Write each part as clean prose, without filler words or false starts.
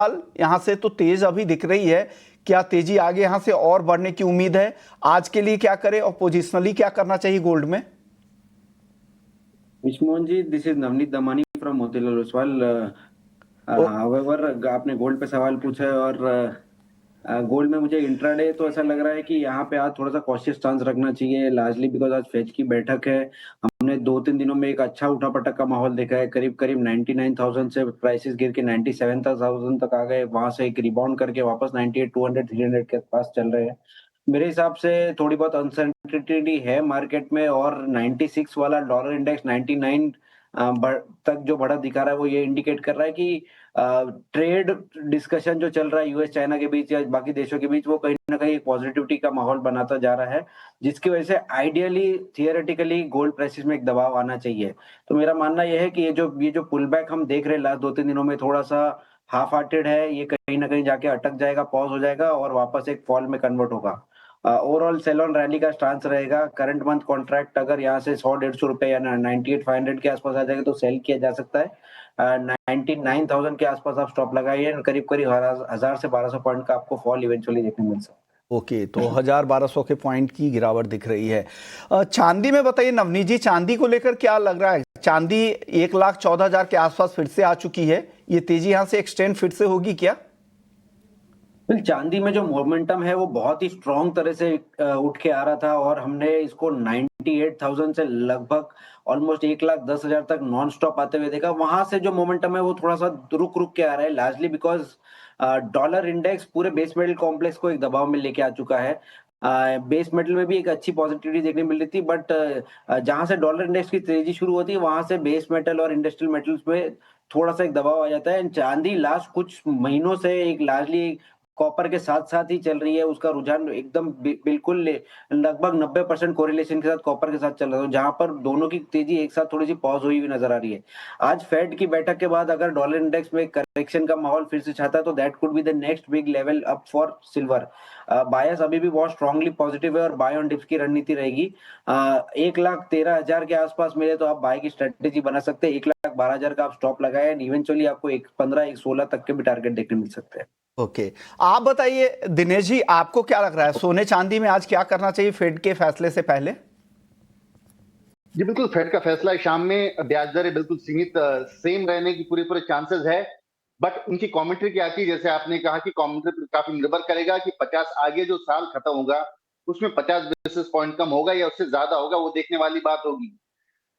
यहाँ से तो तेज अभी दिख रही है, क्या तेजी आगे यहाँ से और बढ़ने की उम्मीद है? आज के लिए क्या करें और पोजिशनली क्या करना चाहिए गोल्ड में? Vishnu ji, this is Navneet Damani from Motilal Oswal. Oh, however आपने गोल्ड पे सवाल पूछा है, और गोल्ड में मुझे इंट्राडे तो ऐसा लग रहा है कि यहाँ पे आज थोड़ा सा कॉशियस स्टांस रखना चाहिए, लार्जली बिकॉज आज फेड की बैठक है। हमने 2-3 दिनों में एक अच्छा उठापटक का माहौल देखा है। करीब करीब 99,000 से प्राइसेस गिर के 97,000 तक आ गए, वहां से एक रिबाउंड करके वापस 98, 200, 300 के पास चल रहे हैं। मेरे हिसाब से थोड़ी बहुत अनसर्टिनिटी है मार्केट में, और 96 वाला डॉलर इंडेक्स 99 तक जो बढ़त दिखा रहा है, वो ये इंडिकेट कर रहा है कि ट्रेड डिस्कशन जो चल रहा है यूएस चाइना के बीच या बाकी देशों के बीच, वो कहीं न कहीं एक पॉजिटिविटी का माहौल बनाता जा रहा है, जिसकी वजह से आइडियली थियोरेटिकली गोल्ड प्राइसेस में एक दबाव आना चाहिए। तो मेरा मानना ये है कि ये जो पुल बैक हम देख रहे हैं लास्ट 2-3 दिनों में, थोड़ा-सा हाफ हार्टेड है, ये कहीं न कहीं जाके अटक जाएगा, पॉज़ हो जाएगा और वापस एक फॉल में कन्वर्ट होगा। ओवरऑल सेल ऑन रैली का स्टांस रहेगा। करंट मंथ कॉन्ट्रैक्ट अगर यहाँ से 100-150 रुपए या 98,500 के आसपास आ जाएगा तो सेल किया जा सकता है। 99,000 के आसपास आप स्टॉप लगाइए, करीब-करीब 1000 से 1200 पॉइंट का आपको फॉल इवेंचुअली देखने मिल सकता है। ओके, तो 1000-1200 के पॉइंट की गिरावट दिख रही है। चांदी में बताइए नवनीत जी, चांदी को लेकर क्या लग रहा है? चांदी 1,14,000 के आसपास फिर से आ चुकी है, ये तेजी यहाँ से एक्सटेंड फिर से होगी क्या? चांदी में जो मोमेंटम है वो बहुत ही स्ट्रॉन्ग तरह से उठ के आ रहा था, और हमने इसको 98,000 से लगभग ऑलमोस्ट 1,10,000 तक नॉन स्टॉप आते हुए देखा। वहां से जो मोमेंटम है वो थोड़ा सा रुक रुक के आ रहा है, लार्जली बिकॉज डॉलर इंडेक्स पूरे बेस मेटल कॉम्प्लेक्स को एक दबाव में लेके आ चुका है। बेस मेटल में भी एक अच्छी पॉजिटिविटी देखने मिल रही थी, बट जहां से डॉलर इंडेक्स की तेजी शुरू होती है वहां से बेस मेटल और इंडस्ट्रियल मेटल्स में थोड़ा सा एक दबाव आ जाता है। चांदी लास्ट कुछ महीनों से एक लार्जली कॉपर के साथ-साथ ही चल रही है, उसका रुझान एकदम बिल्कुल लगभग 90% कोरिलेशन के साथ कॉपर के साथ चल रहा है, जहाँ पर दोनों की तेजी एक साथ थोड़ी-सी पॉज़ हुई हुई नज़र आ रही है। आज फेड की बैठक के बाद अगर डॉलर इंडेक्स में करेक्शन का माहौल फिर से छाता है, तो that could be the next big level up for silver. Bias अभी भी बहुत स्ट्रांगली पॉजिटिव है और बाय ऑन डिप्स की रणनीति रहेगी। 1,13,000 के आसपास मिले तो आप बाय की स्ट्रेटेजी बना सकते हैं। 1,12,000 का आप स्टॉप लगाएँ एंड इवेंचुअली आपको 1,15, 1,16 तक के भी टारगेट देखने मिल सकते हैं। ओके, आप बताइए दिनेश जी, आपको क्या लग रहा है सोने चांदी में आज क्या करना चाहिए फेड के फैसले से पहले? जी बिल्कुल, फेड का फैसला है शाम में, ब्याज दरें बिल्कुल सीमित सेम रहने की पूरे चांसेस है। बट उनकी कमेंट्री क्या आती है, जैसे आपने कहा कि कमेंट्री काफी निर्भर करेगा कि 50 आगे जो साल खत्म होगा उसमें 50 बेसिस पॉइंट कम होगा या उससे ज्यादा होगा, वो देखने वाली बात होगी।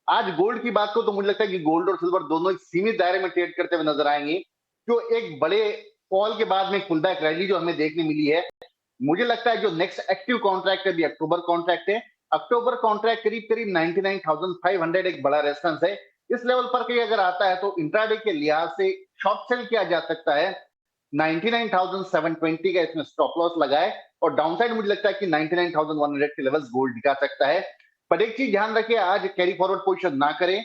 आज गोल्ड की बात को तो मुझे लगता है कि गोल्ड और सिल्वर दोनों एक सीमित दायरे में ट्रेड करते हुए नजर आएंगे। जो एक बड़े फॉल के बाद में पुल बैक रैली जो हमें देखने मिली है, मुझे लगता है जो नेक्स्ट एक्टिव कॉन्ट्रैक्ट है, अभी अक्टूबर कॉन्ट्रैक्ट है, अक्टूबर कॉन्ट्रैक्ट करीब करीब 99,500 एक बड़ा रेजिस्टेंस है। इस लेवल पर कहीं अगर आता है तो इंट्राडे के लिहाज से शॉर्ट सेल किया जा सकता है। 99,720 का इसमें स्टॉप लॉस लगाए, और डाउनसाइड मुझे लगता है कि 99,100 के लेवल्स गोल्ड दिखा सकता है। पर एक चीज ध्यान रखिए, आज कैरी फॉरवर्ड पोजीशन ना करें,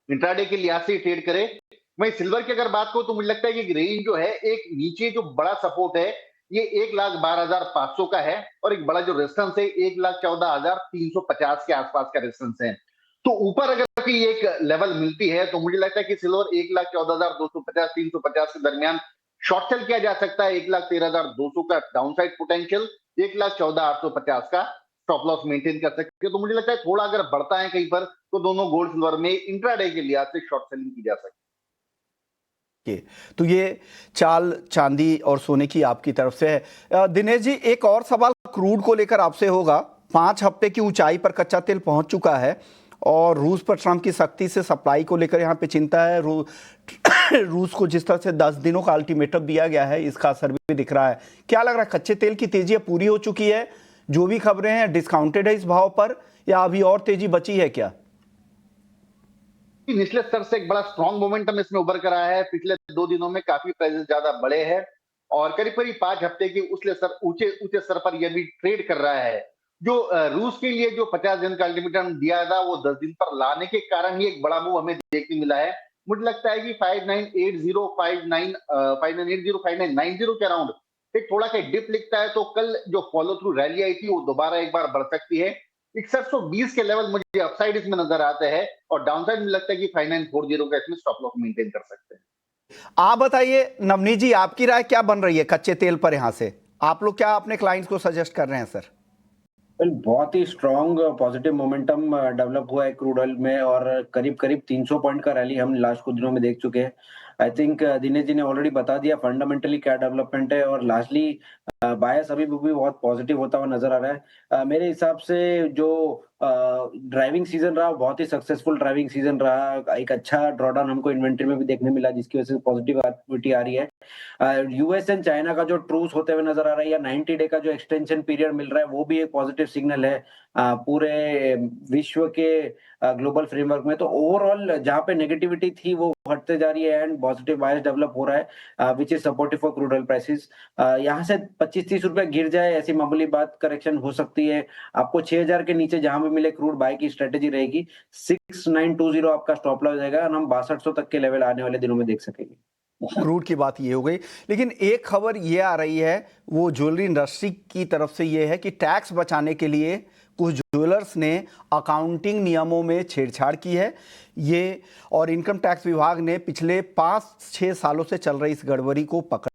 इंट्राडे के लिहाज से ट्रेड करें। वहीं सिल्वर की अगर बात करूं तो मुझे लगता है कि रेंज जो है, एक नीचे जो बड़ा सपोर्ट है ये 1,12,500 का है, और एक बड़ा जो रेजिस्टेंस है 1,14,350 के आसपास का रेजिस्टेंस है। तो ऊपर अगर कोई एक लेवल मिलती है तो मुझे लगता है कि सिल्वर 1,14,250 350 के दरमियान शॉर्ट सेल किया जा सकता है। 1,13,200 का डाउनसाइड पोटेंशियल, 1,14,850 का स्टॉप लॉस मेंटेन कर सकते हैं। तो मुझे लगता है थोड़ा अगर बढ़ता है कहीं पर तो दोनों गोल्ड सिल्वर में इंट्राडे के लिहाज से शॉर्ट सेलिंग की जा सकती के तो ये चाल चांदी और सोने की आपकी तरफ से है। दिनेश जी, एक और सवाल क्रूड को लेकर आपसे होगा। 5 हफ्ते की ऊंचाई पर कच्चा तेल पहुंच चुका है और रूस पर ट्रंप की सख्ती से सप्लाई को लेकर यहाँ पे चिंता है। रूस को जिस तरह से 10 दिनों का अल्टीमेटम दिया गया है, इसका असर भी दिख रहा है। क्या लग रहा है, कच्चे तेल की तेजी पूरी हो चुकी है? जो भी खबरें हैं डिस्काउंटेड है इस भाव पर, या अभी और तेजी बची है क्या? है। निचले स्तर से एक बड़ा स्ट्रॉन्ग मोमेंटम इसमें उभर कर आया है। पिछले 2 दिनों में काफी प्राइसेस ज्यादा बढ़े हैं, और करीब करीब 5 हफ्ते के उछले स्तर ऊंचे ऊंचे स्तर पर यह भी ट्रेड कर रहा है। जो रूस के लिए जो 50 दिन का अल्टीमेटम दिया था वो 10 दिन पर लाने के कारण ही एक बड़ा मूव हमें देखने मिला है। मुझे लगता है कि 5980 59 5980 5990 के अराउंड एक थोड़ा सा डिप लिखता है, तो कल जो फॉलो थ्रू रैली आई थी वो दोबारा एक बार बढ़ सकती है। 6120 के लेवल मुझे अपसाइड इसमें नजर आते हैं, और डाउनसाइड मुझे लगता है कि 5940 का इसमें स्टॉप लॉस मेंटेन कर सकते हैं। आप बताइए नवनीत जी, आपकी राय क्या बन रही है कच्चे तेल पर? यहाँ से आप लोग क्या अपने क्लाइंट्स को सजेस्ट कर रहे हैं सर? बहुत ही स्ट्रॉन्ग पॉजिटिव मोमेंटम डेवलप हुआ है क्रूड ऑयल में और करीब करीब 300 पॉइंट का रैली हम लास्ट कुछ दिनों में देख चुके हैं। आई थिंक दिनेश जी ने ऑलरेडी बता दिया फंडामेंटली क्या डेवलपमेंट है और लार्जली बायस अभी भी बहुत पॉजिटिव होता हुआ नजर आ रहा है। मेरे हिसाब से जो ड्राइविंग सीजन रहा बहुत ही सक्सेसफुल ड्राइविंग सीजन रहा। एक अच्छा ड्रॉडाउन हमको इन्वेंट्री में भी देखने मिला जिसकी वजह से पॉजिटिव एक्टिविटी आ रही है। यूएस एंड चाइना का जो ट्रूस होते हुए नजर आ रहा है या 90 डे का जो एक्सटेंशन पीरियड मिल रहा है वो भी एक पॉजिटिव सिग्नल है पूरे विश्व के ग्लोबल फ्रेमवर्क में। तो ओवरऑल जहाँ पे नेगेटिविटी थी वो हटते जा रही है एंड पॉजिटिव बायस डेवलप हो रहा है which is supportive for crude oil prices. यहाँ से 25-30 रुपए गिर जाए ऐसी मामूली बात, करेक्शन हो सकती है। आपको 6000 के नीचे जहां भी मिले क्रूड बाय की स्ट्रेटेजी रहेगी। 6920 आपका स्टॉप लॉस जाएगा और हम 6200 तक के लेवल आने वाले दिनों में देख सकेंगे। क्रूड की बात ये हो गई, लेकिन एक खबर ये आ रही है वो ज्वेलरी इंडस्ट्री की तरफ से ये है कि टैक्स बचाने के लिए कुछ ज्वेलर्स ने अकाउंटिंग नियमों में छेड़छाड़ की है ये, और इनकम टैक्स विभाग ने पिछले 5-6 सालों से चल रही इस गड़बड़ी को पकड़